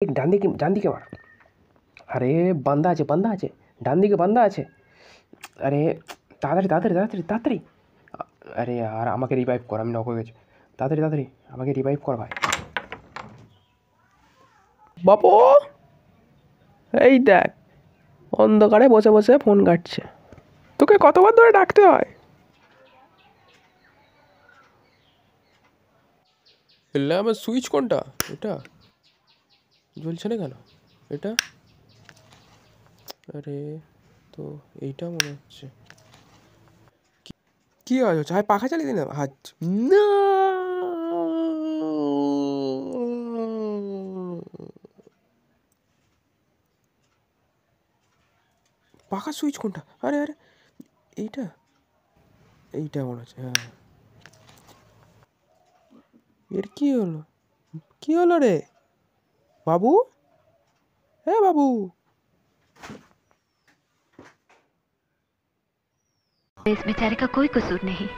ডান দিকে মার। আরে বান্দা আছে ডান দিকে বান্দা আছে। আরে তাড়াতাড়ি। আরে আর আমাকে রিভাইভ কর, আমি নক হয়ে গেছি। তাড়াতাড়ি আমাকে রিভাইভ কর ভাই। বাপু এই দেখ, অন্ধকারে বসে বসে ফোন কাটছে। তোকে কতবার ধরে ডাকতে হয়? এলে আমার সুইচ কোনটা? এটা জ্বলছে না কেন? এটা আরে তো এইটা মনে হচ্ছে। কি আওয়াজ হচ্ছে? হাই পাখা চালিয়ে দিন না হাত। না পাখা সুইচ কোনটা? আরে এইটা এইটা মনে হচ্ছে। হ্যাঁ, এর কি হলো রে বাবু? হ্যাঁ বাবু। इस बेचारे का कोई कसूर नहीं।